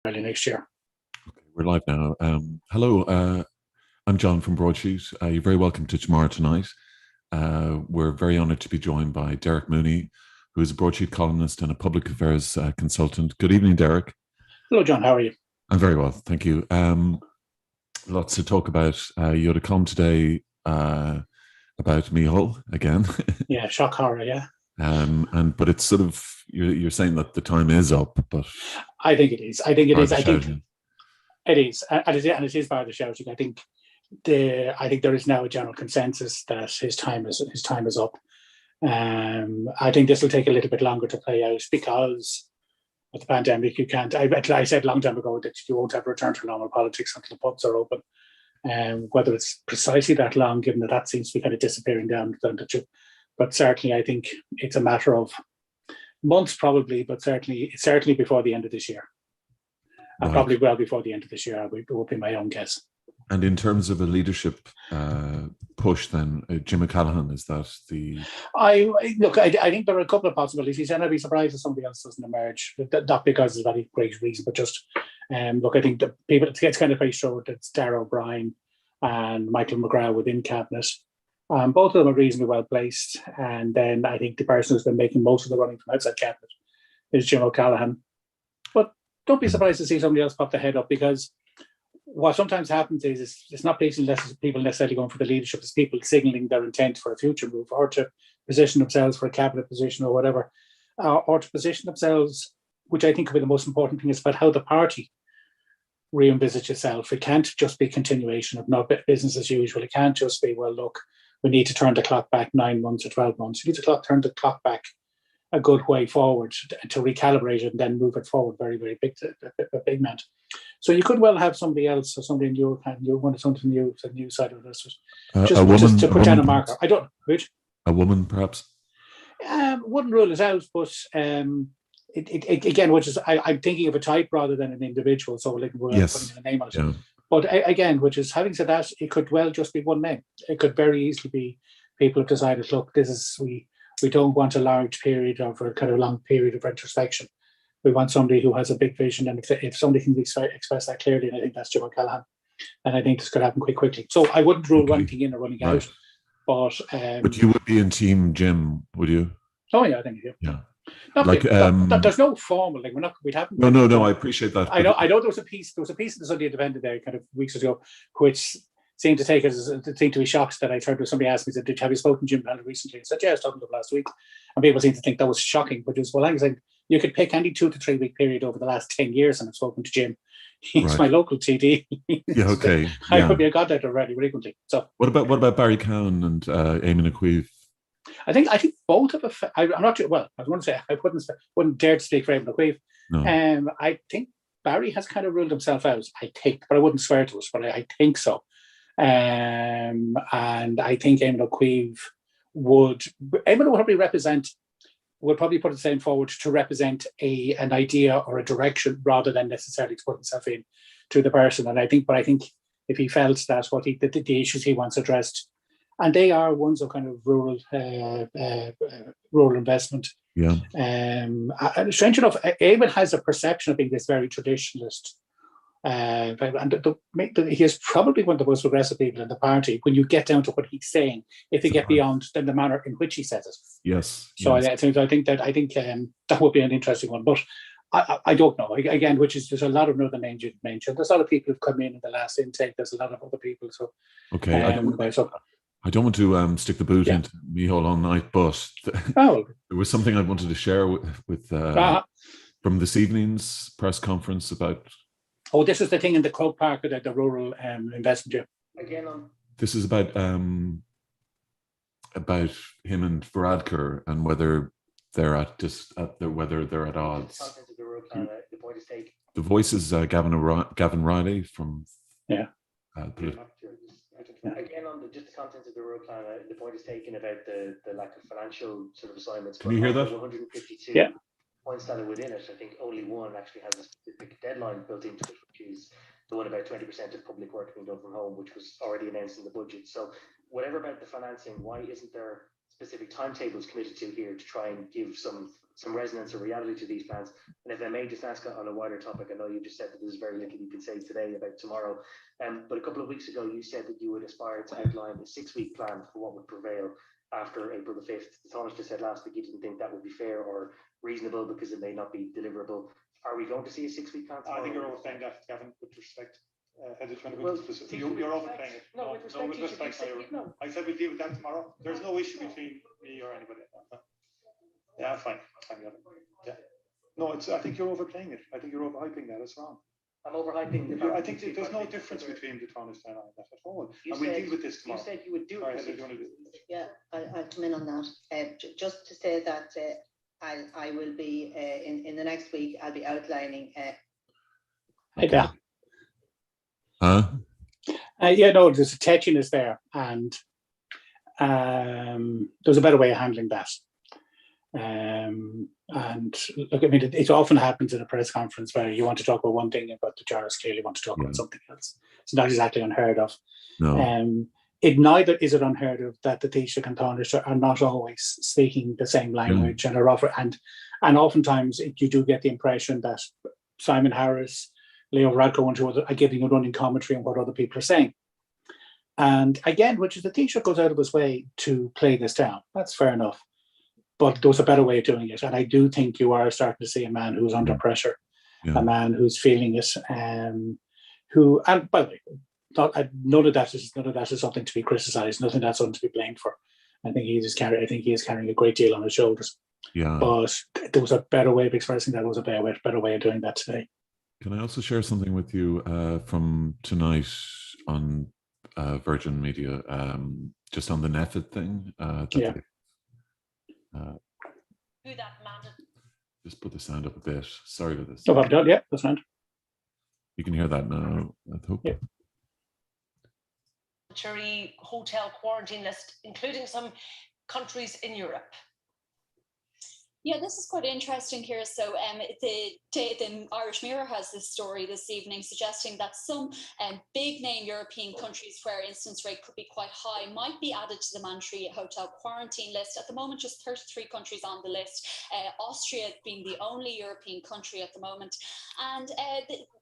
early next year. Okay, we're live now. Hello, I'm John from Broadsheet. You're very welcome to Tomorrow Tonight. We're very honoured to be joined by Derek Mooney, who is a Broadsheet columnist and a public affairs consultant. Good evening, Derek. Hello, John. How are you? I'm very well, thank you. Lots to talk about. You had a column today about Micheál again. Yeah, shock horror. Yeah. But it's sort of you're saying that the time is up, but I think it is. I think it is. I think shouting. it is, and it is part of the shouting. I think there is now a general consensus that his time is up. I think this will take a little bit longer to play out because of the pandemic. You can't. I said a long time ago that you won't have a return to normal politics until the pubs are open. Whether it's precisely that long, given that seems to be kind of disappearing down the tube. But certainly, I think it's a matter of months, probably, but certainly before the end of this year. And probably well before the end of this year, would be my own guess. And in terms of a leadership push, then Jim O'Callaghan, is that the? I think there are a couple of possibilities, and I'd be surprised if somebody else doesn't emerge. Not because of any great reason, but just I think the people it gets kind of very sure that it's Darragh O'Brien and Michael McGrath within cabinet. Both of them are reasonably well placed, and then I think the person who's been making most of the running from outside cabinet is Jim O'Callaghan. But don't be surprised to see somebody else pop their head up, because what sometimes happens is it's not people necessarily going for the leadership, it's people signalling their intent for a future move, or to position themselves for a cabinet position or whatever, or to position themselves, which I think could be the most important thing, is about how the party re-envisage itself. It can't just be continuation of not business as usual. It can't just be, well, look, we need to turn the clock back 9 months or 12 months. You need to turn the clock back a good way forward to recalibrate it and then move it forward very, very big amount. So you could well have somebody else, or somebody in your want something new, the new side of this, just to put down a marker. I don't know which. A woman, perhaps. Wouldn't rule it out, but it again, which is I'm thinking of a type rather than an individual. So like we're putting a name on it. Yeah. But again, which is, having said that, it could well just be one name. It could very easily be people have decided, look, we don't want a large period of, or a kind of long period of introspection. We want somebody who has a big vision, and if somebody can express that clearly, and I think that's Jim O'Callaghan, and I think this could happen quite quickly. So I wouldn't rule one thing in or running out, but you would be in Team Jim, would you? Oh yeah, I think you do. Yeah. There's no formal thing. We haven't. No. I appreciate that. I know. There was a piece in the Sunday Independent there, kind of weeks ago, which seemed to take it as a thing to be shocked that I heard somebody asked me, said, "Have you spoken to Jim O'Callaghan recently?" I said, "Yeah, I was talking to him last week," and people seemed to think that was shocking. But it was, well, I was like, you could pick any 2 to 3 week period over the last 10 years, and I've spoken to Jim. He's my local TD. Yeah, okay. I could be a contact very frequently. So what about Barry Cowan and Eamon Aqueeve? I think both of them. I'm not sure. Well, I was going to say I wouldn't dare to speak for Eamon Aqueeve. No. I think Barry has kind of ruled himself out. I think, but I wouldn't swear to it. But I think so. And I think Eamon Aqueeve would probably put his name forward to represent an idea or a direction, rather than necessarily to put himself in to the person. And I think if he felt that the issues he wants addressed, and they are ones of kind of rural investment. Yeah. And strange enough, Eamon has a perception of being this very traditionalist. And he is probably one of the most progressive people in the party when you get down to what he's saying, if you get beyond the manner in which he says it. Yes. So yes. I think that would be an interesting one. But I don't know. Again, there's a lot of other names you mentioned. There's a lot of people who've come in the last intake. There's a lot of other people. So okay. I don't want to stick the boot into Micheál all night, but there was something I wanted to share with from this evening's press conference about. Oh, this is the thing in the Croke Park at the rural investment. This is about him and Varadkar and whether they're at odds. The voice is Gavin Riley from Again, on just the contents of the rural plan, the point is taken about the lack of financial sort of assignments. Can you hear that? 152 points that are within it. I think only one actually has a specific deadline built into it, which is the one about 20% of public work being done from home, which was already announced in the budget. So whatever about the financing, why isn't there specific timetables committed to here to try and give some resonance or reality to these plans? And if I may just ask on a wider topic, I know you just said that there's very little you can say today about tomorrow, but a couple of weeks ago you said that you would aspire to outline a 6-week plan for what would prevail after April the 5th. Thomas just said last week you didn't think that would be fair or reasonable because it may not be deliverable. Are we going to see a 6-week plan tomorrow? I think you're overplaying that, Gavin, with respect. You're overplaying it. No, with respect, no. I said we'll deal with that tomorrow. There's no issue between me or anybody. Yeah, fine. Yeah. No, I think you're overplaying it. I think you're overhyping that. It's wrong. I'm overhyping. I think there's no difference between the Thomas and that at all. And we'll deal with this tomorrow. You said you would do it. Yeah, I'll come in on that. Just to say that I will be in the next week. I'll be outlining. Hey there. Yeah, no, there's a tetchiness there, and there's a better way of handling that. And look, I mean, it often happens in a press conference where you want to talk about one thing, but the journalists clearly want to talk about something else. It's not exactly unheard of. no. It neither is it unheard of that the Taoiseach and Taoiseach are not always speaking the same language and are offer, and oftentimes you do get the impression that Simon Harris, Leo Varadkar, and two others are giving a running commentary on what other people are saying. And again, which is the Taoiseach goes out of his way to play this down. That's fair enough. But there was a better way of doing it. And I do think you are starting to see a man who's under pressure, a man who's feeling it, and by the way, none of that is something to be criticised. Nothing that's something to be blamed for. I think he is carrying a great deal on his shoulders. Yeah. But there was a better way of expressing that. There was a better way of doing that today. Can I also share something with you from tonight on Virgin Media, just on the NEFID thing? Just put the sound up a bit. Sorry for this. No problem. Yeah, that's fine. You can hear that now, I hope. Yeah. Hotel quarantine list, including some countries in Europe. Yeah, this is quite interesting here. So the Irish Mirror has this story this evening suggesting that some big name European countries where incidence rate could be quite high might be added to the mandatory hotel quarantine list. At the moment, just 33 countries on the list, Austria being the only European country at the moment. And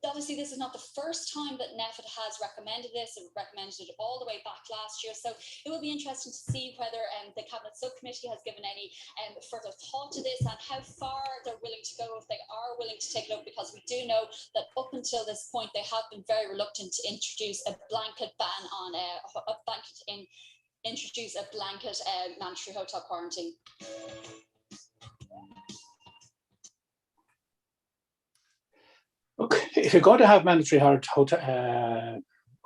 obviously this is not the first time that NEFID has recommended this. It recommended it all the way back last year. So it will be interesting to see whether the Cabinet Subcommittee has given any further thought to this and how far they're willing to go if they are willing to take it up, because we do know that up until this point they have been very reluctant to introduce a blanket ban on introduce a blanket mandatory hotel quarantine. Okay, if you're going to have mandatory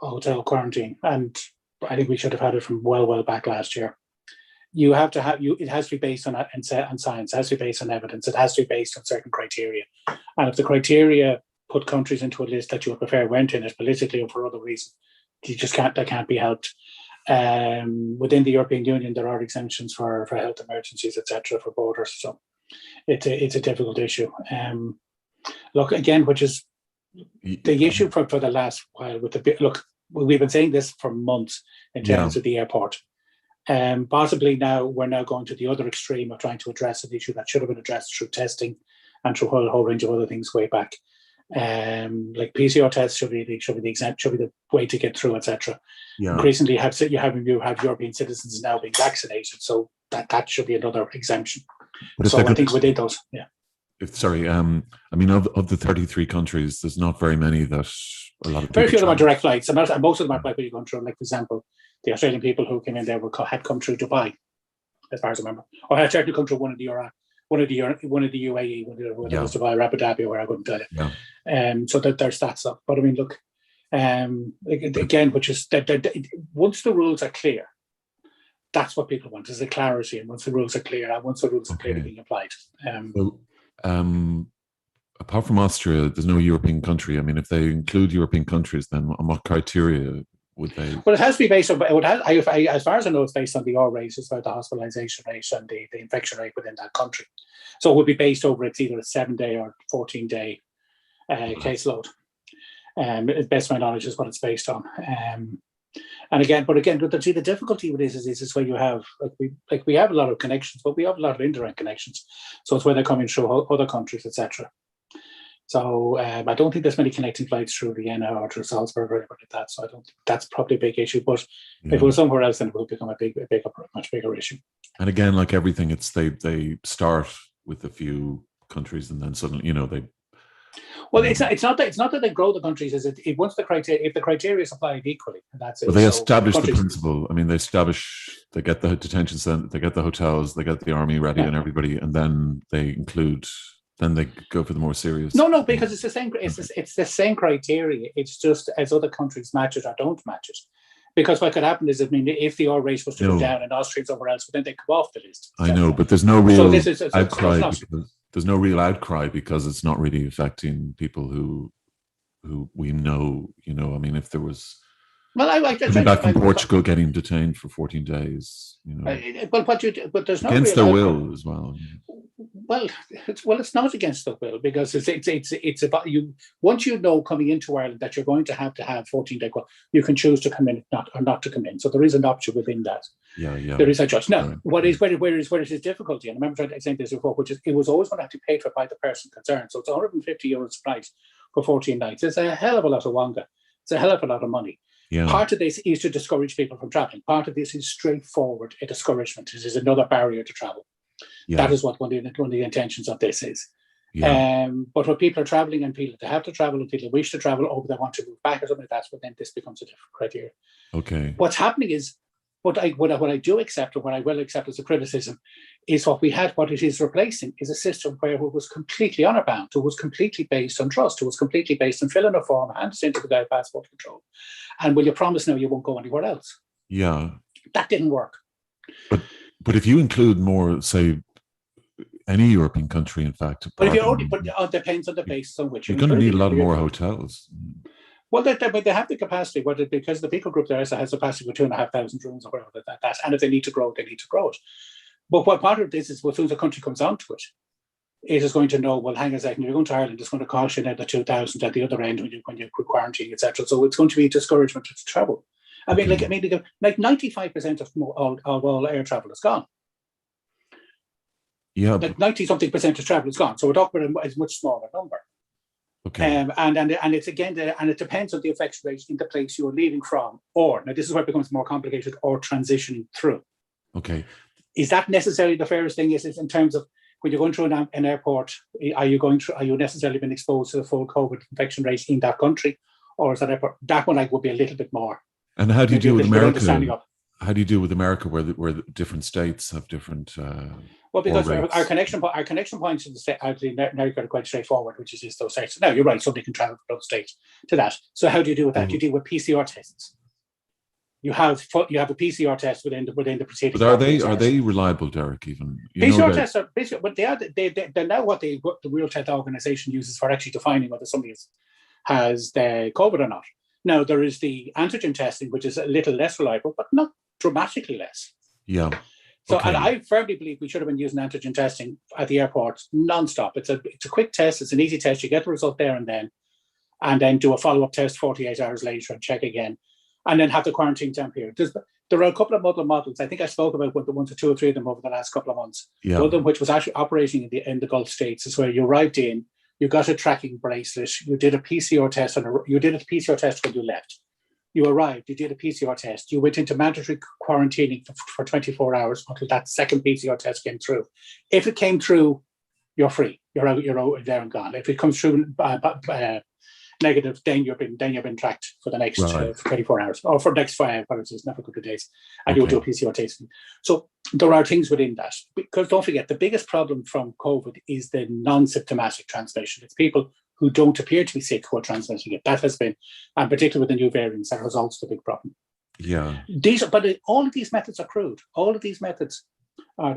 hotel quarantine, and I think we should have had it from well back last year, you have to have it has to be based on science, it has to be based on evidence, it has to be based on certain criteria. And if the criteria put countries into a list that you would prefer weren't in it politically or for other reasons, that can't be helped. Within the European Union, there are exemptions for health emergencies, etc., for borders. So it's a difficult issue. Look, again, which is the issue for the last while with we've been saying this for months in terms of the airport. Possibly now we're going to the other extreme of trying to address an issue that should have been addressed through testing and through a whole range of other things way back. Like PCR tests should be the way to get through, etc. Yeah. Increasingly, you have European citizens now being vaccinated, so that should be another exemption. So I think we did those. Yeah. I mean, of the 33 countries, there's not very many that a lot of very few of them are direct flights, and most of them are flights where you're going through. Like, for example, the Australian people who came in there had come through Dubai, as far as I remember, or had certainly come through one of the UAE, whether it was Dubai or Abu Dhabi, where I couldn't tell you. Yeah. So that there's that stuff. But I mean, look, again, which is that once the rules are clear, that's what people want, is the clarity. And once the rules are clear, and once the rules are clearly being applied. Apart from Austria, there's no European country. I mean, if they include European countries, then on what criteria would they? Well, it has to be based on. As far as I know, it's based on the R rate, it's about the hospitalisation rate and the infection rate within that country. So it would be based over it's either a 7-day or 14-day caseload. Best of my knowledge is what it's based on. And again, but the difficulty with this is where you have we have a lot of connections, but we have a lot of indirect connections. So it's where they're coming through other countries, etc. So I don't think there's many connecting flights through Vienna or through Salzburg or anything like that. So I don't think that's probably a big issue. But if it was somewhere else, then it will become much bigger issue. And again, like everything, it's they start with a few countries and then suddenly, they. Well, it's not that they grow the countries. If the criteria is applied equally, that's it. But they establish the principle. I mean, they get the detention center, they get the hotels, they get the army ready and everybody, and then they include. Then they go for the more serious. No, because it's the same. It's the same criteria. It's just as other countries match it or don't match it. Because what could happen is, if the R rate was to go down in Austria and somewhere else, but then they come off the list. I know, but there's no real outcry. There's no real outcry because it's not really affecting people who we know. I mean, if there was. Well, coming back from Portugal, getting detained for 14 days. But there's no against their will as well. Well, it's not against their will because it's about you. Once you know coming into Ireland that you're going to have 14-day quarantine, you can choose to come in or not to come in. So there is an option within that. Yeah. There is a choice. Now, where is his difficulty? And I remember saying this before, which is it was always going to have to be paid for by the person concerned. So it's €150 price for 14 nights. It's a hell of a lot of wonga. It's a hell of a lot of money. Yeah. Part of this is to discourage people from traveling. Part of this is straightforward a discouragement. This is another barrier to travel. Yeah. That is what one of the intentions of this is. Yeah. But when people are traveling and people have to travel and people wish to travel or they want to move back or something like that, well, then this becomes a different criteria. Okay. What's happening is what I do accept or what I will accept as a criticism is what it is replacing is a system where it was completely honor-bound, it was completely based on trust, it was completely based on filling a form, hand it into the guy passport control. And will you promise now you won't go anywhere else? Yeah. That didn't work. But if you include more, say, any European country, in fact. But it depends on the basis on which you're going to need a lot more hotels. Well, they have the capacity, because the people group there has a capacity for 2,500 rooms or whatever that. And if they need to grow it, they need to grow it. But what part of this is, as soon as the country comes onto it, it is going to know, well, hang on a second, you're going to Ireland, it's going to cost you another 2,000 at the other end when you quit quarantine, etc. So it's going to be a discouragement to travel. I mean, like 95% of all air travel is gone. Yeah, like 90-something% of travel is gone. So we're talking about a much smaller number. Okay. And it's again, and it depends on the infection rate in the place you're leaving from, or now this is where it becomes more complicated, or transitioning through. Okay. Is that necessarily the fairest thing? Is in terms of when you're going through an airport, are you necessarily been exposed to the full COVID infection rate in that country, or is that airport that one would be a little bit more? And how do you deal with America? How do you deal with America, where the different states have different? Well, because our connection points in the state America are quite straightforward, which is those states. Now you're right; somebody can travel from those states to that. So how do you deal with that? You deal with PCR tests. You have a PCR test within the proceedings. But are they reliable, Derek? Even PCR tests are basically, but they're now what the World Health Organization uses for actually defining whether somebody has the COVID or not. Now there is the antigen testing, which is a little less reliable, but not dramatically less. Yeah. So, and I firmly believe we should have been using antigen testing at the airports non-stop. It's a quick test. It's an easy test. You get the result there and then do a follow-up test 48 hours later and check again, and then have the quarantine time period. There are a couple of other models. I think I spoke about the ones or two or three of them over the last couple of months. Yeah. One of them, which was actually operating in the Gulf states, is where you arrived in, you got a tracking bracelet, you did a PCR test, you did a PCR test when you left. You arrived, you did a PCR test, you went into mandatory quarantining for 24 hours until that second PCR test came through. If it came through, you're free. You're out there and gone. If it comes through negative, then you've been tracked for the next 24 hours or for the next 5 hours, never a couple of days, and you'll do a PCR test. So there are things within that, because don't forget, the biggest problem from COVID is the non-symptomatic transmission. It's people who don't appear to be sick who are transmitting it. That has been, and particularly with the new variants, that is also the big problem. Yeah. All of these methods are crude. All of these methods are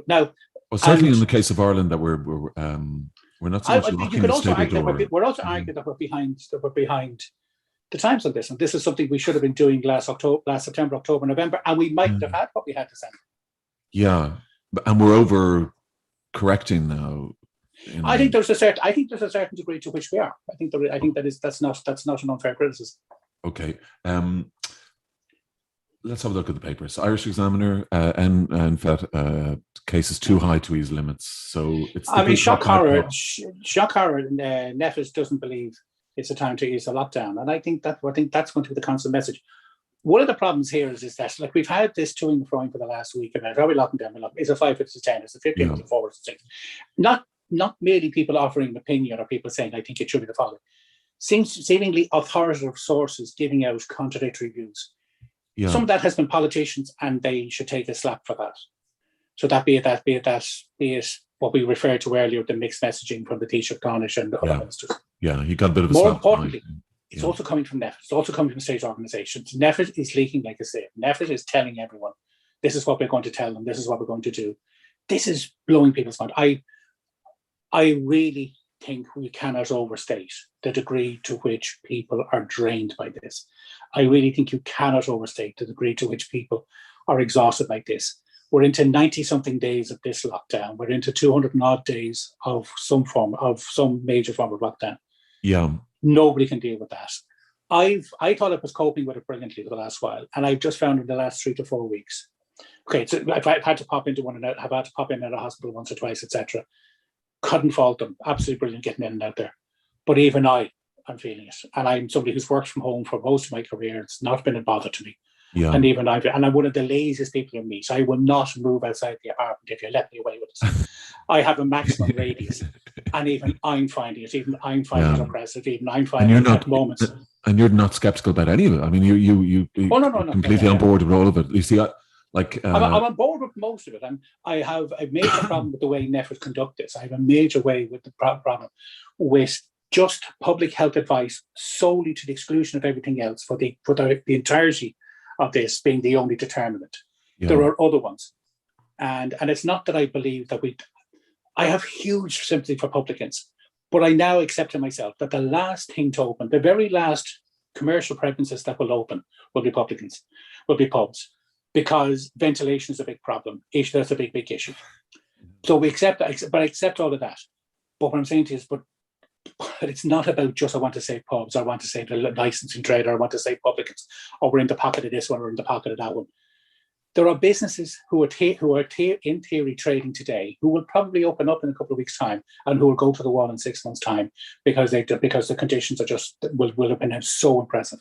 now. Well, certainly in the case of Ireland, that we're not so much locking the state door. We're also arguing that we're behind the times on this, and this is something we should have been doing last September, October, November, and we might have had what we had December. Yeah, and we're over correcting now. I think there's a certain degree to which we are. I think that's not an unfair criticism. Okay. Let's have a look at the papers. Irish Examiner, and case is too high to ease limits. So it's. I mean, shock horror. Neffis doesn't believe it's a time to ease the lockdown, and I think that's going to be the constant message. One of the problems here is that, like, we've had this to and fro for the last week about are we locking down? Is it 5, it's a 10, it's a 15, it's a 4, it's a 6. Not merely people offering an opinion or people saying, I think it should be the following. Seemingly authoritative sources giving out contradictory views. Yeah. Some of that has been politicians, and they should take a slap for that. So be it what we referred to earlier, the mixed messaging from the Taoiseach Tánaiste and other ministers. Yeah, he got a bit of a More slap. importantly, it's also coming from Neffis. It's also coming from state organisations. Neffis is leaking like a sieve. Neffis is telling everyone, this is what we're going to tell them. This is what we're going to do. This is blowing people's mind. I really think we cannot overstate the degree to which people are drained by this. I really think you cannot overstate the degree to which people are exhausted like this. We're into 90-something days of this lockdown. We're into 200 and odd days of some major form of lockdown. Yeah. Nobody can deal with that. I thought I was coping with it brilliantly for the last while, and I've just found in the last 3 to 4 weeks. Okay, so I've had to pop into one and out, I've had to pop in at a hospital once or twice, etc. Couldn't fault them. Absolutely brilliant getting in and out there. But even I'm feeling it. And I'm somebody who's worked from home for most of my career. It's not been a bother to me. Yeah. And even I'm one of the laziest people you meet. I will not move outside the apartment if you let me away with it. I have a maximum radius. And even I'm finding it. Even I'm finding it oppressive. Even I'm finding it at moments. And you're not skeptical about any of it. I mean, you completely on board with all of it. You see, I'm on board with most of it. I have a major problem with the way Neffis conduct this. I have a major problem with just public health advice solely to the exclusion of everything else for the entirety of this being the only determinant. Yeah. There are other ones. And it's not that I believe that I have huge sympathy for publicans, but I now accept to myself that the last thing to open, the very last commercial premises that will open will be pubs, because ventilation is a big problem. That's a big issue. So we accept that, but I accept all of that. But what I'm saying to you is, but it's not about just I want to say pubs, or I want to say the licensing trade, or I want to say publicans, or we're in the pocket of this one, or in the pocket of that one. There are businesses who are in theory trading today, who will probably open up in a couple of weeks' time, and who will go to the wall in 6 months' time because the conditions are just will have been so impressive.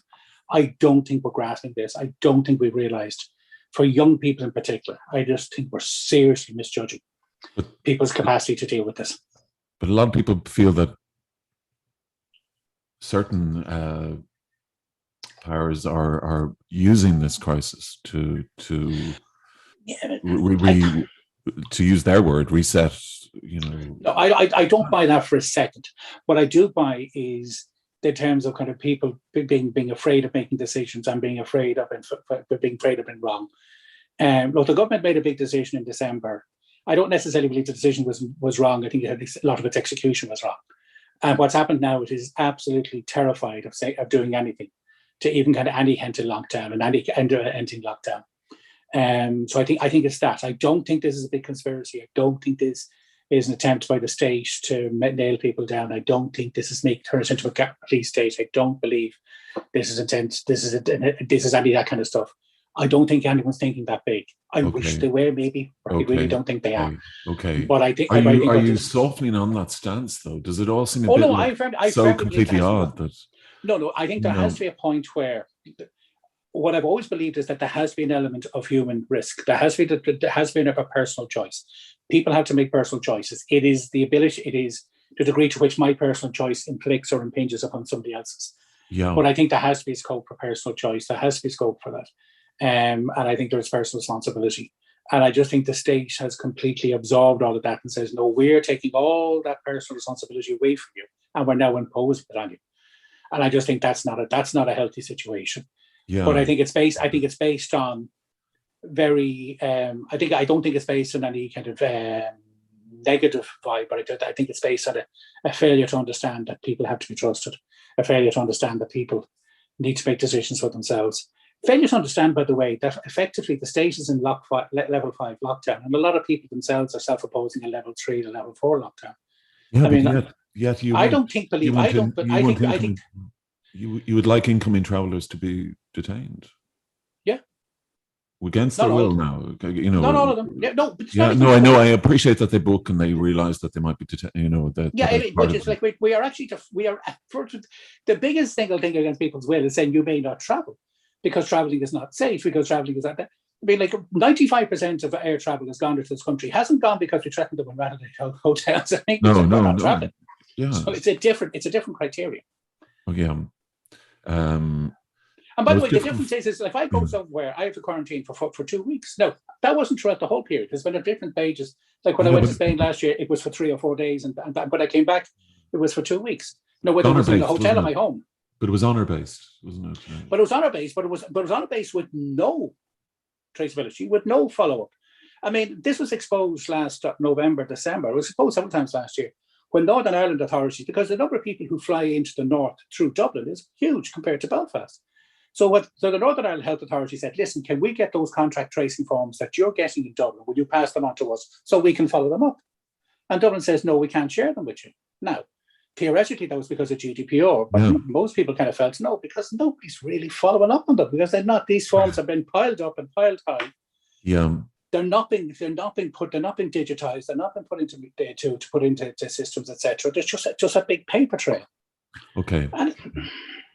I don't think we're grasping this. I don't think we've realised, for young people in particular, I just think we're seriously misjudging people's capacity to deal with this. But a lot of people feel that certain powers are using this crisis to use their word, reset. No, I don't buy that for a second. What I do buy is the terms of kind of people being afraid of making decisions and being afraid of being wrong. Look, the government made a big decision in December. I don't necessarily believe the decision was wrong. I think a lot of its execution was wrong. And what's happened now, it is absolutely terrified of doing anything to even kind of any hint of lockdown and ending lockdown. So I think it's that. I don't think this is a big conspiracy. I don't think this is an attempt by the state to nail people down. I don't think this is turn us into a police state. I don't believe this is intent. This is any of that kind of stuff. I don't think anyone's thinking that big. I wish they were, maybe, but I really don't think they are. Okay. But I think. Are you softening on that stance, though? Does it all seem a bit so completely odd that? No. I think there has to be a point where what I've always believed is that there has been an element of human risk. There has been a personal choice. People have to make personal choices. It is the degree to which my personal choice inflicts or impinges upon somebody else's. Yeah. But I think there has to be scope for personal choice. There has to be scope for that. And I think there's personal responsibility. And I just think the state has completely absorbed all of that and says, no, we're taking all that personal responsibility away from you, and we're now imposing it on you. And I just think that's not a healthy situation. Yeah. But I think it's based on very. I don't think it's based on any kind of negative vibe, but I think it's based on a failure to understand that people have to be trusted, a failure to understand that people need to make decisions for themselves. Failure to understand, by the way, that effectively the state is in level 5 lockdown, and a lot of people themselves are self-opposing a level 3 to level 4 lockdown. Yeah, I mean, yet you. I don't think. You would like incoming travellers to be detained? Yeah. Against Not their all will of now, Not all of them. Yeah, no, but it's Yeah, not no, even I know. that. I appreciate that they book and they realise that they might be detained. Which is like we are actually the biggest single thing against people's will is saying you may not travel because traveling is not safe, because traveling is not that. I mean, like 95% of air travel has gone into this country hasn't gone because we threatened them and ran out of hotels. I think we're not traveling. Yeah. So it's a different criteria. Oh yeah. And by the way, the difference is if I go somewhere, I have to quarantine for 2 weeks. No, that wasn't throughout the whole period. There's been at different pages. Like when I went to Spain last year, it was for 3 or 4 days, and when I came back, it was for 2 weeks. No, whether it was in a hotel or my home. But it was honor based, wasn't it? But it was honor based. But it was honor based with no traceability, with no follow up. I mean, this was exposed last November, December. It was exposed several times last year when Northern Ireland authorities, because the number of people who fly into the north through Dublin is huge compared to Belfast. So the Northern Ireland Health Authority said, listen, can we get those contract tracing forms that you're getting in Dublin? Will you pass them on to us so we can follow them up? And Dublin says, no, we can't share them with you. Now, theoretically, that was because of GDPR, but most people kind of felt no, because nobody's really following up on them because they're not. These forms have been piled up and piled high. Yeah, they're not being digitized. They're not being put into to put into systems, etc. There's just a big paper trail. Okay.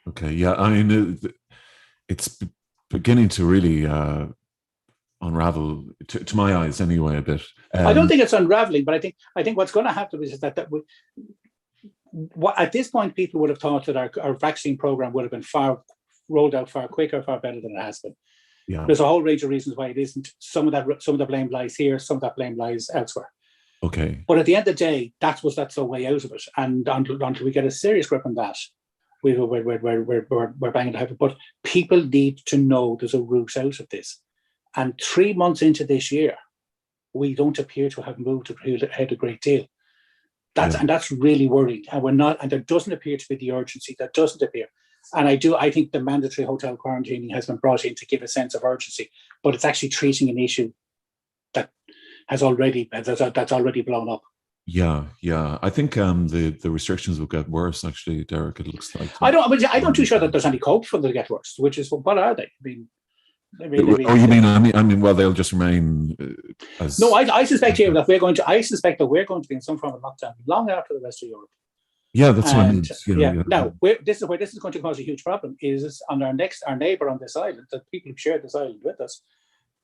Okay. Yeah, I mean, it's beginning to really unravel, to my eyes anyway, a bit. I don't think it's unraveling, but I think what's going to happen is that at this point, people would have thought that our vaccine program would have been rolled out far quicker, far better than it has been. Yeah. There's a whole range of reasons why it isn't. Some of the blame lies here, some of that blame lies elsewhere. Okay. But at the end of the day, that's the way out of it. And until we get a serious grip on that, we're banging the head. But people need to know there's a route out of this. And 3 months into this year, we don't appear to have moved ahead a great deal. And that's really worrying. And there doesn't appear to be the urgency. That doesn't appear. And I think the mandatory hotel quarantining has been brought in to give a sense of urgency, but it's actually treating an issue that that's already blown up. Yeah. I think the restrictions will get worse. Actually, Derek, it looks like. I'm not too sure that there's any hope for them to get worse. Which is what are they? I mean, you mean? I mean, well, they'll just remain as. No, I suspect here that we're going to be in some form of lockdown long after the rest of Europe. Yeah, that's what I mean. Now, this is where this is going to cause a huge problem. Is on our neighbour on this island, the people who share this island with us,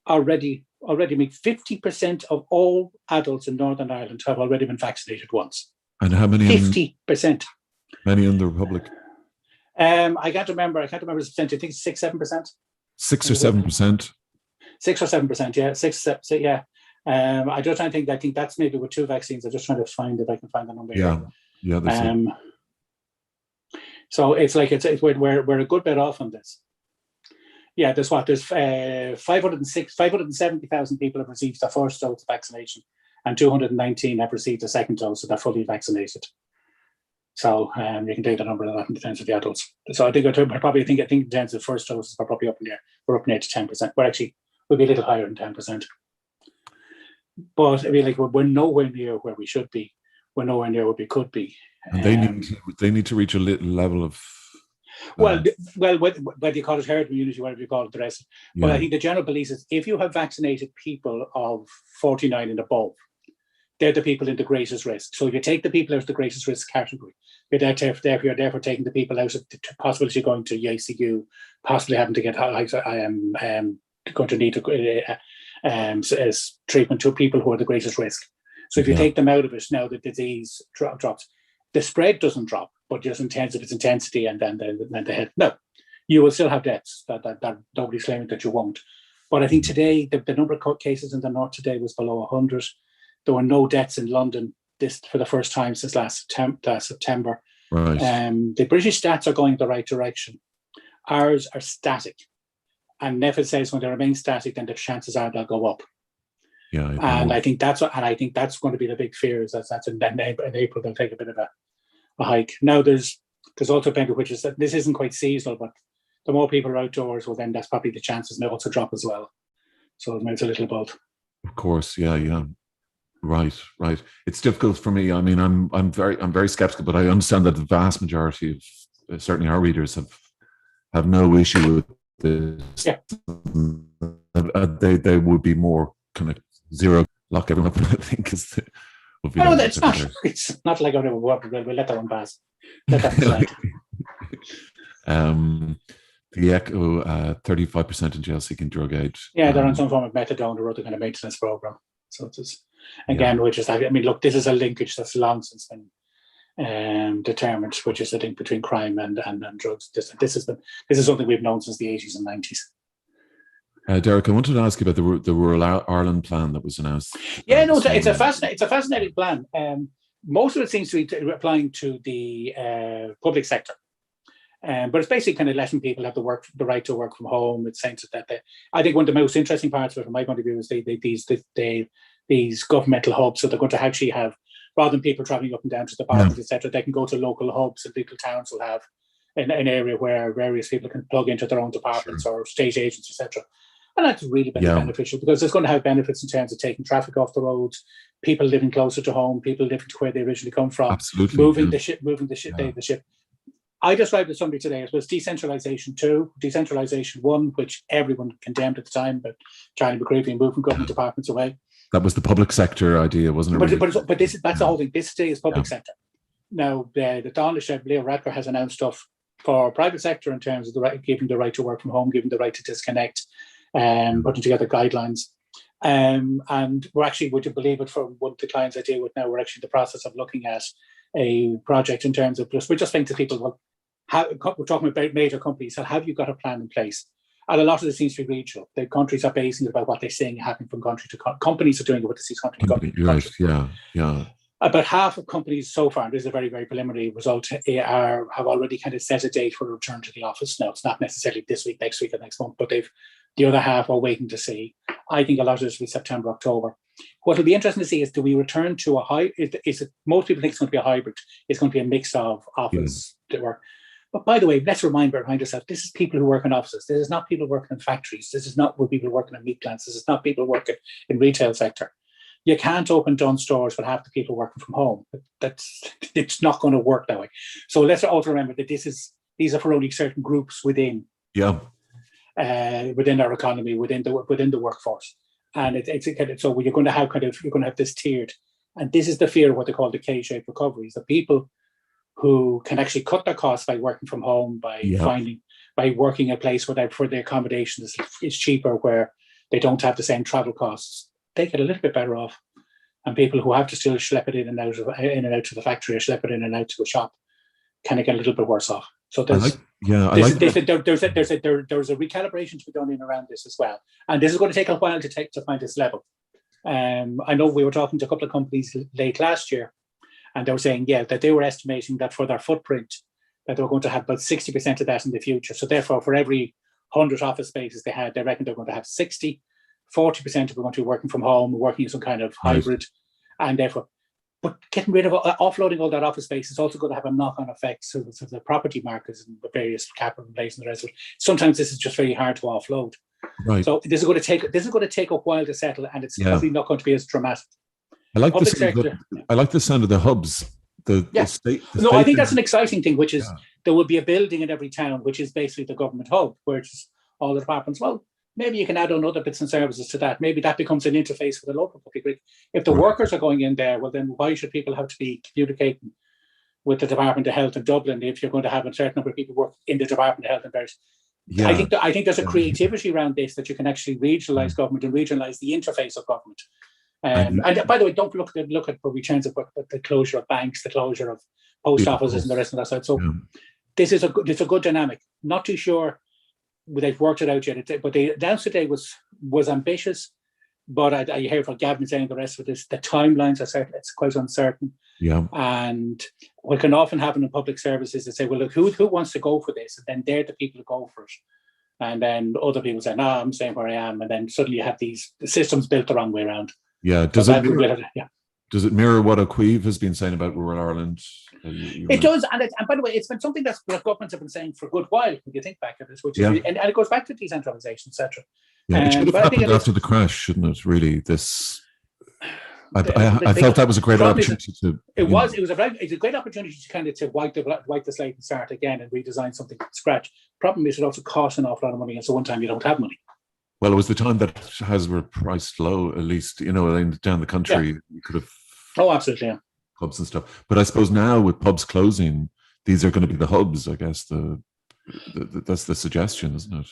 already 50% of all adults in Northern Ireland have already been vaccinated once. And how many? 50%. Many in the Republic. I can't remember the percentage. I think it's 6-7%. 6 or 7%. 6 or 7%. Yeah, 6. Yeah. I just trying to think. I think that's maybe with 2 vaccines. I'm just trying to find if I can find the number. Yeah. Yeah. So it's like we're a good bit off on this. Yeah, there's 570,000 people have received their first dose of vaccination, and 219 have received a second dose, so they're fully vaccinated. So you can take the number of that in terms of the adults. So I think in terms of first doses, we're probably up near to 10%. We'll be a little higher than 10%. But I mean, like we're nowhere near where we should be. We're nowhere near where we could be. And they need to reach a little level of. Whether you call it herd immunity, whatever you call it, the rest. But I think the general belief is if you have vaccinated people of 49 and above, they're the people in the greatest risk. So if you take the people out of the greatest risk category, you're therefore taking the people out of the possibility of going to the ICU, possibly having to get going to need treatment to people who are the greatest risk. So if you take them out of it, now the disease drops. The spread doesn't drop, but just in terms of its intensity and then the head. No, you will still have deaths. That nobody's claiming that you won't. But I think today the number of cases in the north today was below 100. There were no deaths in London for the first time since last September. Right. The British stats are going the right direction. Ours are static, and Neffet says when they remain static, then the chances are they'll go up. Yeah, I think that's going to be the big fear. Is that's in April they'll take a bit of a hike. Now there's also plenty which is that this isn't quite seasonal, but the more people are outdoors, well then that's probably the chances may also drop as well. So it's a little both. Of course, yeah. Right. It's difficult for me. I mean, I'm very skeptical, but I understand that the vast majority certainly our readers have no issue with this. Yeah. They would be more kind of zero lock everyone up, I think, would be No, the- it's not. It's not like, oh, no, we'll let that one pass. Let that slide. The Echo, 35% in jail seeking drug aid. Yeah, they're on some form of methadone or other kind of maintenance program. So it's just, again, which is, I mean, look, this is a linkage that's long since been determined, which is the link between crime and drugs. This is something we've known since the 80s and 90s. Derek, I wanted to ask you about the Rural Ireland plan that was announced. Yeah, no, it's a fascinating plan. Most of it seems to be applying to the public sector. But it's basically kind of letting people have the right to work from home. It's saying that I think one of the most interesting parts of it, from my point of view, is these governmental hubs. So they're going to actually have, rather than people traveling up and down to the departments, etc., they can go to local hubs, and local towns will have an area where various people can plug into their own departments or state agents, etc. And that's really beneficial, because it's going to have benefits in terms of taking traffic off the roads, people living closer to home, people living to where they originally come from, moving the ship. I described it to somebody today. It was decentralisation 2, decentralisation 1, which everyone condemned at the time, but Charlie McCreevy moving government departments away. That was the public sector idea, wasn't it? But that's the whole thing. This today is public sector. Now, the Dáil Leo Radker has announced stuff for private sector in terms of giving the right to work from home, giving the right to disconnect, putting together guidelines. And we're actually, would you believe it, from one of the clients I deal with now, we're actually in the process of looking at a project in terms of, we're just saying to people, well, we're talking about major companies, so have you got a plan in place? And a lot of this seems to be regional. The countries are basing it about what they're saying happening from country to country. Companies are doing it what they see country to country. Right, yeah. About half of companies so far, and this is a very, very preliminary result, have already kind of set a date for a return to the office. Now, it's not necessarily this week, next week, or next month, but the other half are waiting to see. I think a lot of this will be September, October. What will be interesting to see is, do we return to a hybrid? Most people think it's going to be a hybrid. It's going to be a mix of office work. But by the way, let's remind ourselves, this is people who work in offices. This is not people working in factories. This is not people working in meat plants. This is not people working in retail sector. You can't open Dunnes stores with half the people working from home. It's not going to work that way. So let's also remember that these are for only certain groups within our economy, within the workforce. And so you're going to have this tiered. And this is the fear of what they call the K-shaped recoveries. The people who can actually cut their costs by working from home, by working a place where the accommodation is cheaper, where they don't have the same travel costs, they get a little bit better off. And people who have to still schlep it in and out to the factory, or schlep it in and out to a shop, kind of get a little bit worse off. So there's a recalibration to be done in around this as well. And this is going to take a while to find this level. I know we were talking to a couple of companies late last year, and they were saying, that they were estimating that for their footprint, that they were going to have about 60% of that in the future. So therefore, for every 100 office spaces they had, they reckon they're going to have 60, 40% of them going to be working from home, working in some kind of hybrid. And therefore, but getting rid of, offloading all that office space is also going to have a knock-on effect to the property markets and the various capital inflation and the rest of it. Sometimes this is just very hard to offload. Right. So this is going to take a while to settle, and it's probably not going to be as dramatic. I like the sound of the hubs. I think that's an exciting thing, which is there will be a building in every town, which is basically the government hub, where it's all the departments. Well, maybe you can add on other bits and services to that. Maybe that becomes an interface for the local public. If the workers are going in there, well, then why should people have to be communicating with the Department of Health in Dublin if you're going to have a certain number of people work in the Department of Health in Paris? Yeah. I think there's a creativity around this, that you can actually regionalise government and regionalise the interface of government. And by the way, don't look at returns of the closure of banks, the closure of post offices, and the rest of that side. So this is a good dynamic. Not too sure they've worked it out yet. But the announcement today was ambitious. But I hear from Gavin saying the rest of this. The timelines are certain. It's quite uncertain. Yeah. And what can often happen in public services is they say, well, look, who wants to go for this? And then they're the people who go for it. And then other people say, no, I'm staying where I am. And then suddenly you have the systems built the wrong way around. Yeah. Does it mirror what O'Queeve has been saying about rural Ireland? It does. And by the way, it's been something that governments have been saying for a good while, when you think back at this, which is, and it goes back to decentralisation, etc. Yeah, it should have happened after the crash, shouldn't it, really? I felt that was a great Probably opportunity to. It's a great opportunity to kind of to wipe the slate and start again and redesign something from scratch. Problem is, it also costs an awful lot of money, and so one time you don't have money. Well, it was the time that houses were priced low, at least, down the country, you could have. Oh, absolutely, yeah. Pubs and stuff. But I suppose now with pubs closing, these are going to be the hubs, I guess. That's the suggestion, isn't it?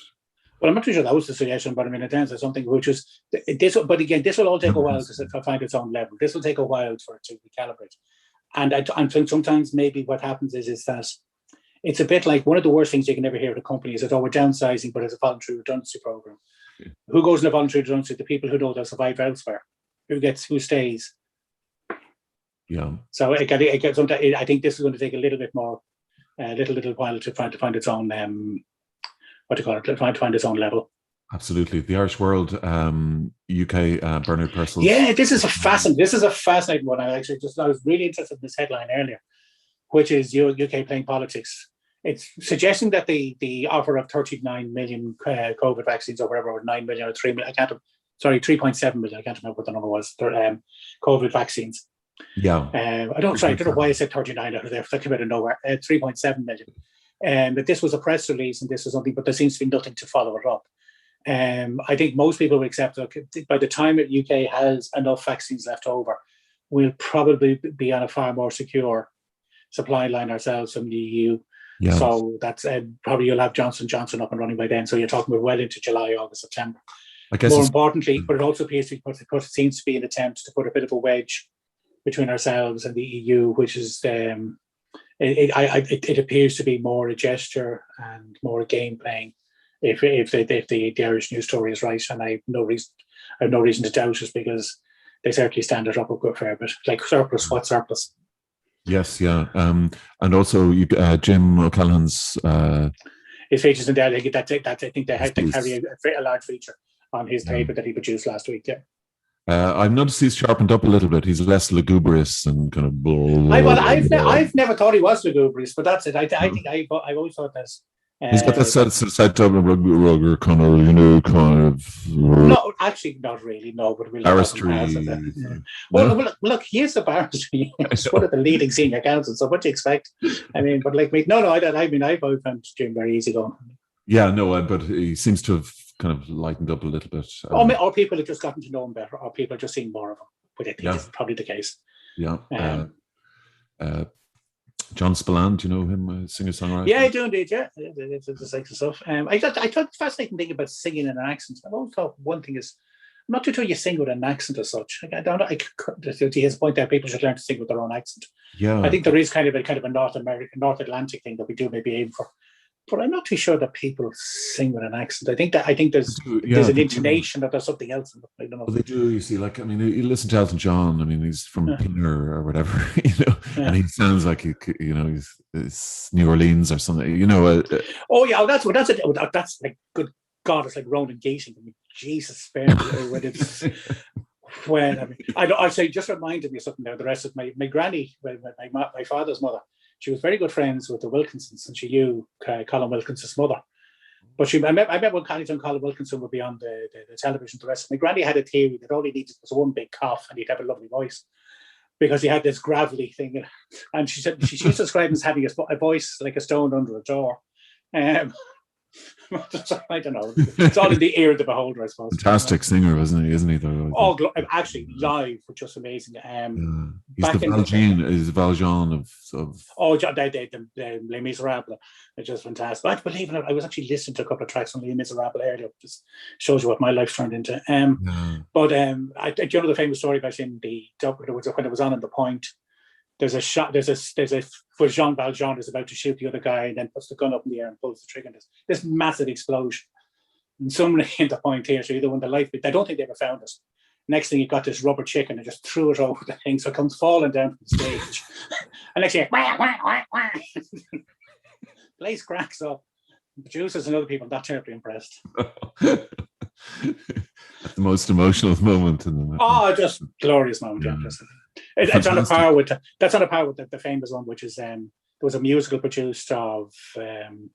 Well, I'm not too sure that was the suggestion, but I mean, it ends as something which is this. But again, this will all take a while to find its own level. This will take a while for it to recalibrate. And I think sometimes maybe what happens is that it's a bit like one of the worst things you can ever hear of a company is that, we're downsizing, but it's a voluntary redundancy program. Yeah. Who goes in a voluntary redundancy? The people who know they'll survive elsewhere. Who stays? Yeah. So I think this is going to take a little bit more, little while to find its own to find its own level. Absolutely. The Irish World, UK, Bernard Purcell. Yeah, this is a fascinating one. I was really interested in this headline earlier, which is UK playing politics. It's suggesting that the offer of 39 million COVID vaccines or whatever, or 9 million or 3 million, 3.7 million, I can't remember what the number was, COVID vaccines. Yeah. I don't know why I said 39 out of there. That came out of nowhere. 3.7 million. But this was a press release and this was something, but there seems to be nothing to follow it up. I think most people will accept that by the time the UK has enough vaccines left over, we'll probably be on a far more secure supply line ourselves from the EU. Yeah. So that's probably you'll have Johnson & Johnson up and running by then. So you're talking about well into July, August, September. I guess more importantly, but it also appears to be, because it seems to be an attempt to put a bit of a wedge between ourselves and the EU, which is it appears to be more a gesture and more a game playing. If the Irish news story is right, and I have no reason to doubt it, because they certainly stand it up a good fair bit. Like surplus, what surplus? Yes, yeah, and also Jim O'Callaghan's his features in there. I think they carry a large feature on his paper that he produced last week. Yeah. I've noticed he's sharpened up a little bit. He's less lugubrious and kind of. I've never thought he was lugubrious, but that's it. I think I've always thought that. He's got that side Dublin rugby kind of. No, actually, not really. No, but we'll barristery. Yeah. Well, look, he is a barrister. He's one of the leading senior accountants. So what do you expect? I mean, but like me, no. I've always found Jim very easygoing. Yeah, no, but he seems to have kind of lightened up a little bit. Or people have just gotten to know him better, or people are just seeing more of him. But I think this is probably the case. Yeah. John Spillane, do you know him, singer-songwriter? Yeah, I do indeed, yeah. It's the sexy stuff. I thought the fascinating thing about singing in an accent, I've always thought one thing is, I'm not too sure you sing with an accent as such. I don't know, to his point there, people should learn to sing with their own accent. Yeah. I think there is kind of a North Atlantic thing that we do maybe aim for. But I'm not too sure that people sing with an accent. I think there's an intonation that there's something else. I don't know. Well, they do. You see, you listen to Elton John. I mean, he's from Pinner or whatever, and he sounds like he's New Orleans or something, that's it. That's like, good God, it's like Ronan Keating. I mean, Jesus, spare me when it's. I say, just reminded me of something there. The rest of my granny, my father's mother. She was very good friends with the Wilkinsons, and she knew Colin Wilkinson's mother. But I remember when Colin Wilkinson would be on the television. The rest of my granny had a theory that all he needed was one big cough, and he'd have a lovely voice, because he had this gravelly thing. And she said she used to describe him as having a voice like a stone under a door. I don't know. It's all in the ear of the beholder, I suppose. Fantastic singer, isn't he? Though. Oh, actually, live was just amazing. He's the Valjean of. Oh, the Les Miserables. It's just fantastic. But believe it or not, I was actually listening to a couple of tracks on Les Miserables earlier. Just shows you what my life turned into. But do you know the famous story about when it was on in the Point? There's a shot. Where Jean Valjean is about to shoot the other guy, and then puts the gun up in the air and pulls the trigger. And this massive explosion. And somebody in the Point here, so either when the life, I don't think they ever found it. Next thing, you got this rubber chicken and just threw it over the thing, so it comes falling down from the stage. And next thing, place cracks up. The producers and other people not terribly impressed. At the most emotional moment in the just glorious moment. Yeah. It's on a par with the famous one, which is there was a musical produced of Anne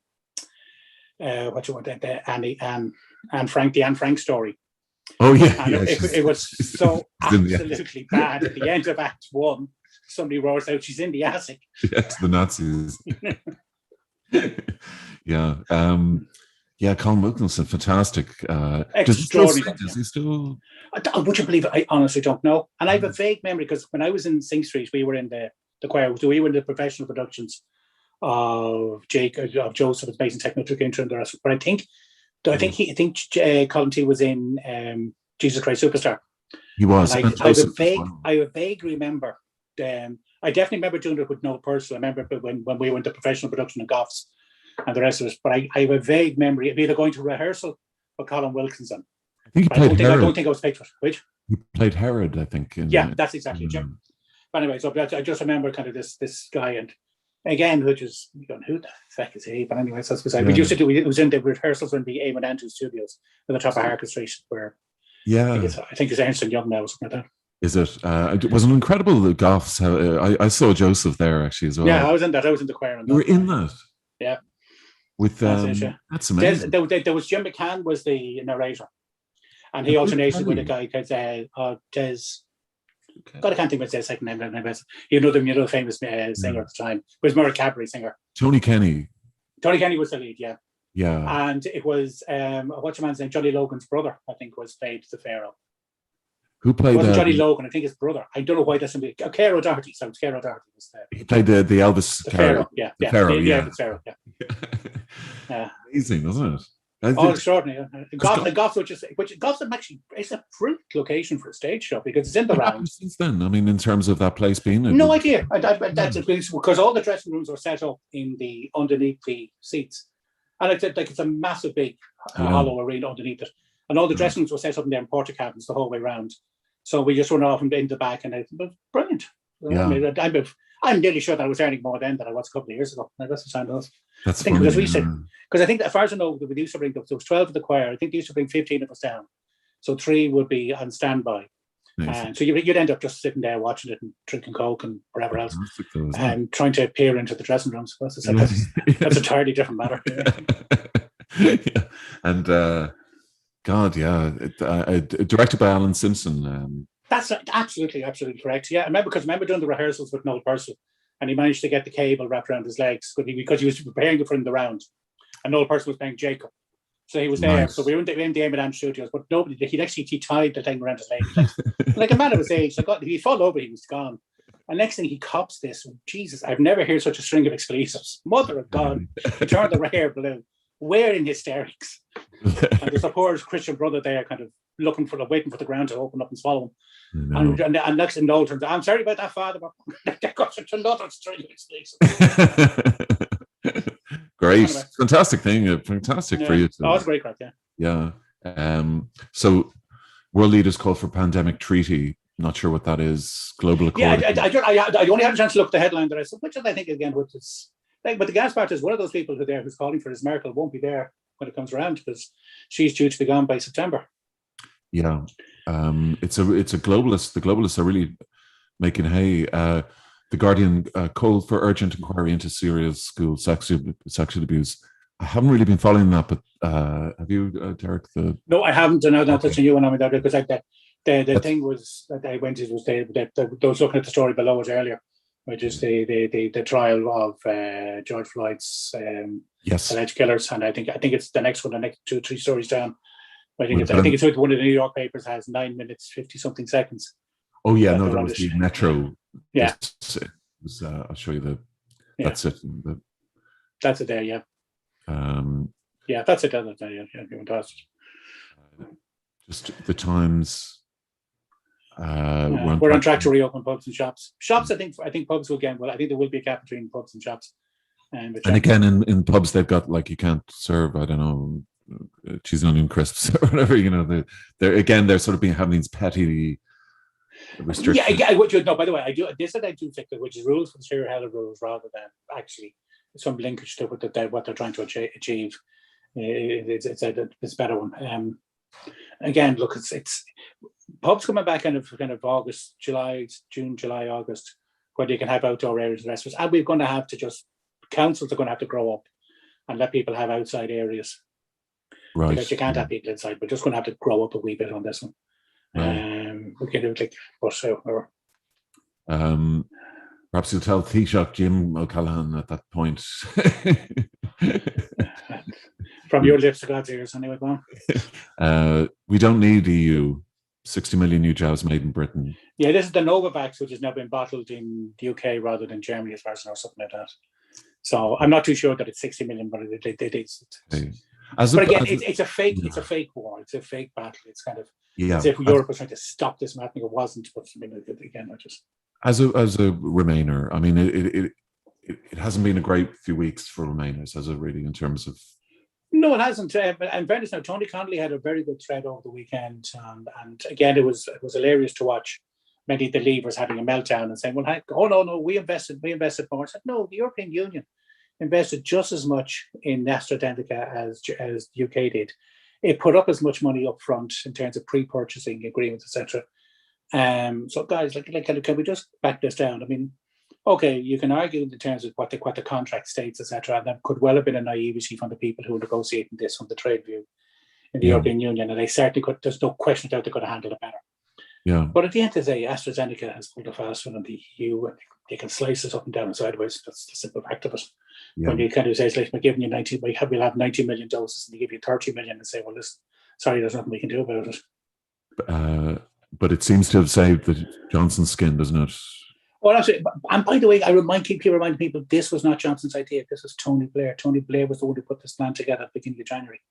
Frank, the Anne Frank story, Oh yeah, And yeah. it was so she's in the- absolutely bad. At the end of Act 1, somebody roars out, "She's in the attic." yeah, to the Nazis. Yeah. Yeah, Colin Wilkinson, fantastic. Does he still sing? Extraordinary. Does he still? Would you believe it? I honestly don't know. And I have a vague memory because when I was in Sing Street, we were in the choir. So we were in the professional productions of Joseph, it's based in Technotric Intro and the rest. But I think Colin T was in Jesus Christ Superstar. He was. And And I have Joseph a as well. vague remember. I definitely remember doing it with Noel Purcell. I remember when we were in the professional production of Goffs and the rest of us. But I have a vague memory of either going to rehearsal or Colin Wilkinson. I think he But played I Herod. don't think I was picked for it. Which? He played Herod, I think. Yeah, that's exactly it. But anyway, so I just remember kind of this guy, and again, which is who the fuck is he? But anyway, so that's beside. We used to do. It was in the rehearsals in the Eamon Andrews Studios at the top of Harker Street, where Yeah. I think it's Ernst and Young now or something like that. Is it? It was an incredible Goffs. I saw Joseph there actually as well. Yeah, I was in that. I was in the choir. You were in that. Yeah. With that's amazing. There was Jim McCann was the narrator, and he alternated with a guy called Des. God, I can't think of his second name. You know the famous singer at the time. It was more a cabaret singer. Tony Kenny. Tony Kenny was the lead, yeah. Yeah. And it was what's your man's name? Johnny Logan's brother, I think, was played the Pharaoh. Who played? It wasn't Johnny Logan, I think his brother. I don't know why that's somebody. Care O'Doherty. So it's Care O'Doherty was there. He played the Elvis The Pharaoh, yeah. The Pharaoh, yeah. The Pharaoh, yeah. Amazing, wasn't it? Extraordinary. Goff, which Goff's actually it's a fruit location for a stage show because it's in the round. Since then, I mean, in terms of that place being, no idea. That's because all the dressing rooms are set up in the underneath the seats, and it's a massive big hollow arena underneath it, and all the dressing rooms were set up in there in porta cabins the whole way round. So we just run off and in the back, and it was brilliant. Yeah. I mean, I'm nearly sure that I was earning more then than I was a couple of years ago. That's the sound of it. That's I think funny, because we said because I think as far as I know, we used to bring there was 12 of the choir. I think they used to bring 15 of us down, so 3 would be on standby. And so you'd end up just sitting there watching it and drinking Coke and whatever else, and trying to peer into the dressing rooms. That's an entirely different matter. Yeah. And God, yeah, directed by Alan Simpson. That's absolutely correct. Yeah, I remember doing the rehearsals with Noel Purcell, and he managed to get the cable wrapped around his legs because he was preparing it for the round, and Noel Purcell was playing Jacob, so he was there. Nice. So we were in the Eamon Andrews Studios, but he tied the thing around his legs, like a man of his age. He fall over, he was gone. And next thing he cops this. Jesus, I've never heard such a string of expletives. Mother of God, he turned the hair blue. We're in hysterics, and there's a poor Christian brother there, kind of waiting for the ground to open up and swallow him. No. And next thing Noel turns, I'm sorry about that, Father, but that got such another string of expletives. Great, anyway. Fantastic thing, fantastic for you. It's a great crack, yeah. So, world leaders call for pandemic treaty. Not sure what that is. Global accord. Yeah, I only had a chance to look at the headline that I said, which I think again, which is. But the gas part is one of those people who's calling for this. Merkel won't be there when it comes around because she's due to be gone by September. Yeah, it's a globalist. The globalists are really making hay. The Guardian called for urgent inquiry into Syria's school sexual abuse. I haven't really been following that, but have you, Derek? No, I haven't. And I'm not touching you on that because the thing was that I went to was those looking at the story below it earlier, which is the trial of George Floyd's alleged killers, and I think it's the next one, the next 2-3 stories down. I think it's with one of the New York papers has 9 minutes 50-something seconds. Oh yeah, no, that was the Metro. Yeah, I'll show you that's it. That's it there. Yeah. Yeah, that's it. Yeah, just the Times. We're on track to reopen pubs and shops. Shops, I think pubs will again. Well, I think there will be a gap between pubs and shops. And again, in pubs, they've got you can't serve. I don't know, cheese and onion crisps or whatever. They're sort of having these petty restrictions. Yeah, no. By the way, I do think that which is rules for the sheer hell of rules rather than actually some linkage to what they're trying to achieve. It's a better one. Again, look, it's pubs coming back kind of August, June, July, August, where you can have outdoor areas and restaurants, and we're going to have to councils are going to have to grow up and let people have outside areas. Right. Because you can't have people inside. We're just going to have to grow up a wee bit on this one. Right. We can do it like, or Perhaps you'll tell Taoiseach Jim O'Callaghan at that point. from your lips to God's ears, anyway. Go on. We don't need EU. 60 million new jobs made in Britain. Yeah, this is the Novavax, which has now been bottled in the UK rather than Germany, as far as I know, something like that. So I'm not too sure that it's 60 million, but it is. Okay. But again, it's a fake. It's a fake war. It's a fake battle. It's kind of as if Europe was trying to stop this from happening. It wasn't. But I mean, again, I just as a Remainer. I mean, it hasn't been a great few weeks for Remainers, has it? Really, in terms of. No, it hasn't. But in fairness, now Tony Connolly had a very good thread over the weekend, and again, it was hilarious to watch. Many of the Leavers having a meltdown and saying, "Well, oh no, we invested more." I said, "No, the European Union invested just as much in AstraZeneca as the UK did. It put up as much money up front in terms of pre-purchasing agreements, etc." So, guys, can we just back this down? I mean, okay, you can argue in terms of what the contract states, etc. And that could well have been a naivety from the people who were negotiating this from the trade view in the European Union, and they certainly could. There's no question that they could have handled it better. Yeah. But at the end of the day, AstraZeneca has pulled a fast one on the EU, and they can slice it up and down and sideways. That's the simple fact of it. Yeah. When you kind of say, like, we're giving you 90, we'll have 90 million doses, and they give you 30 million and say, well, listen, sorry, there's nothing we can do about it. But it seems to have saved the Johnson's skin, doesn't it? Well, absolutely. And by the way, I remind people, this was not Johnson's idea. This was Tony Blair. Tony Blair was the one who put this plan together at the beginning of January,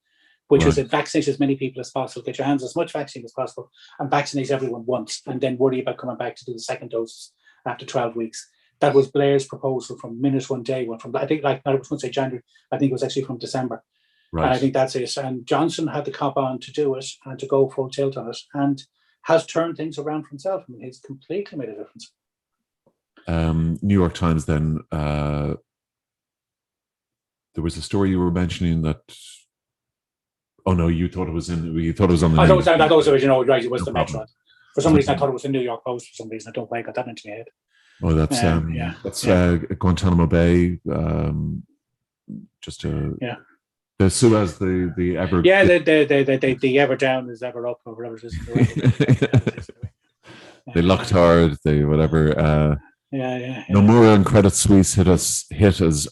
which was to vaccinate as many people as possible, get your hands as much vaccine as possible, and vaccinate everyone once, and then worry about coming back to do the second dose after 12 weeks. That was Blair's proposal from minute one, day one. From I think, I was going to say January, I think it was actually from December. Right. And I think that's it. And Johnson had the cop on to do it and to go full tilt on it, and has turned things around for himself. I mean, he's completely made a difference. New York Times. Then there was a story you were mentioning that. Oh no, you thought it was on the. I thought it was original. Right, it was the Metro. For some reason, I thought it was the New York Post. For some reason, I don't quite got that into my head. Oh, that's Guantanamo Bay. The Suez, the ever. Yeah, the ever down is ever up, or whatever it is. They locked hard. They whatever. Nomura and Credit Suisse hit as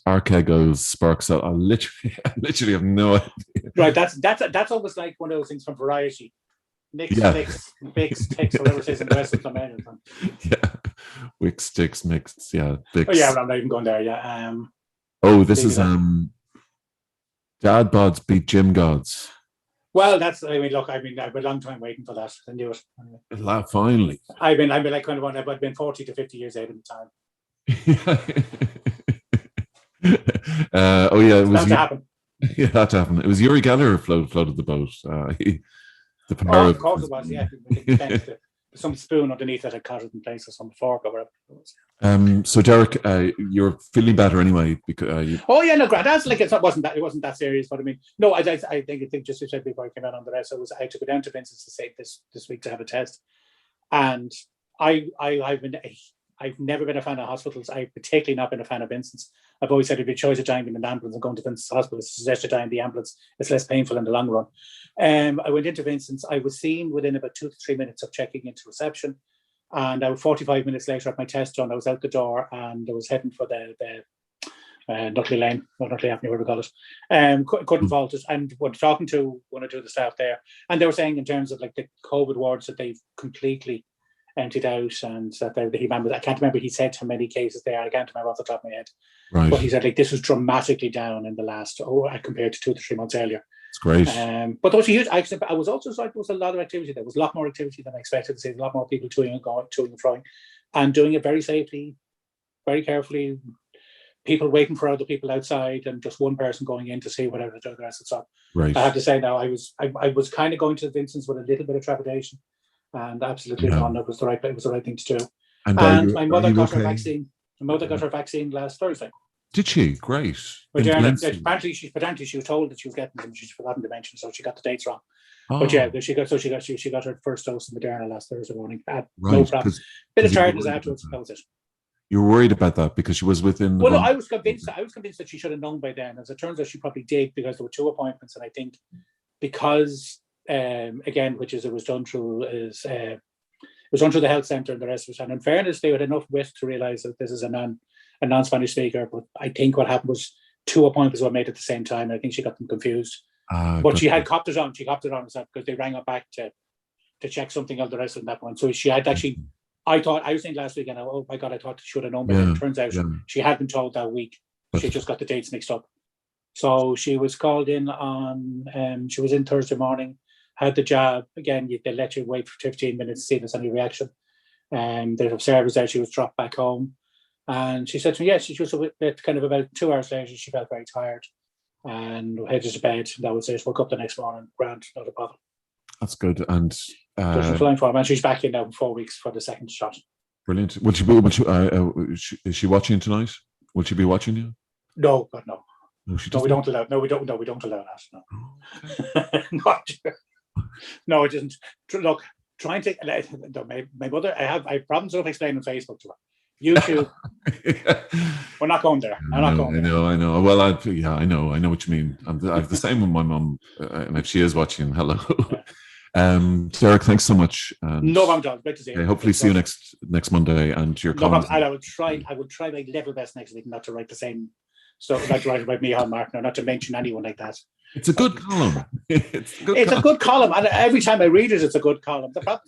Archegos sparks. I literally have no idea. Right, that's almost like one of those things from Variety. Mix, ticks, whatever it is in the rest of the menu. Yeah, Wix, sticks, mixed. Yeah, Bix. Oh yeah, I'm not even going there. Yeah. This is Dad Bods beat Gym Gods. Well, that's. I mean, look. I mean, I've been a long time waiting for that. I knew it. Anyway. Finally. I've been like kind of one. I've been 40 to 50 years out of the time. It was to happen. Yeah, that to happen. It was Uri Geller who floated the boat. The power of course it was. Yeah, some spoon underneath that had caught it in place, or some fork or whatever it was. So Derek, you're feeling better anyway because. That's like it wasn't that serious. But I mean, no, I think just you said before I came out on the rest, I had to go down to Vincent's to say this week to have a test, and I've never been a fan of hospitals. I've particularly not been a fan of Vincent's. I've always said if you chose a dying in an ambulance and going to Vincent's Hospital, it's suggest to die in the ambulance. It's less painful in the long run. I went into Vincent's. I was seen within about 2 to 3 minutes of checking into reception. And 45 minutes later, at my test done, I was out the door and I was heading for the Nutley Lane, or Nutley Avenue, whatever we call it. Couldn't fault it. And when talking to one or two of the staff there, and they were saying in terms of like the COVID wards that they've completely emptied out, and that I can't remember, he said how many cases there, I can't remember off the top of my head. Right. But he said like this was dramatically down in the last, compared to 2 to 3 months earlier. It's great. But there was a huge, I was also like, there was a lot of activity. There was a lot more activity than I expected to see. A lot more people to and froing, and doing it very safely, very carefully. People waiting for other people outside, and just one person going in to see whatever the rest of stuff. Right. I have to say now, I was kind of going to Vincent's with a little bit of trepidation, and absolutely none. It was the right thing to do. And my mother got her vaccine. My mother got her vaccine last Thursday. Did she? Great. But apparently she was told that she was getting them. She forgot to mention, so she got the dates wrong. Oh. But yeah, she got her first dose of Moderna last Thursday morning. No problem. Bit of tiredness afterwards. That was it. You were worried about that because she was within. No, I was convinced. I was convinced that she should have known by then. As it turns out, she probably did, because there were 2 appointments, and I think because again, it was done through the health centre and the rest of it. And in fairness, they had enough wit to realise that this is a non-Spanish speaker. But I think what happened was 2 appointments were made at the same time. I think she got them confused. But she had copped it on. She copped it on herself because they rang her back to check something on the rest of that point. So she had actually. I was thinking last week, and oh my God, I thought she would have known, but it turns out she had been told that week. She just got the dates mixed up. So she was called in on. She was in Thursday morning. Had the jab again. They let you wait for 15 minutes to see if there's any reaction. There's observers there. She was dropped back home, and she said to me, "Yes, she was kind of about 2 hours later. She felt very tired, and headed to bed. That was it. Woke up the next morning, grand, not a bother." That's good. And flying for her, and she's back in now in 4 weeks for the second shot. Brilliant. Is she watching tonight? Will she be watching you? No, God, no. No, we don't allow. No, we don't. No, we don't allow that. No. Not sure. No, it isn't. Look, trying to. My mother. I have problems with explaining on Facebook to her. YouTube. We're not going there. I'm not going there. I know. Well, I know what you mean. I have the same with my mum, and if she is watching, hello. Derek, thanks so much. No problem, John. Great to see you. Hopefully, see you next Monday. And your comments. I will try my level best next week not to write the same stuff like to write about Micheál Martin, or not to mention anyone like that. It's a good column. It's a good column, and every time I read it, it's a good column. The problem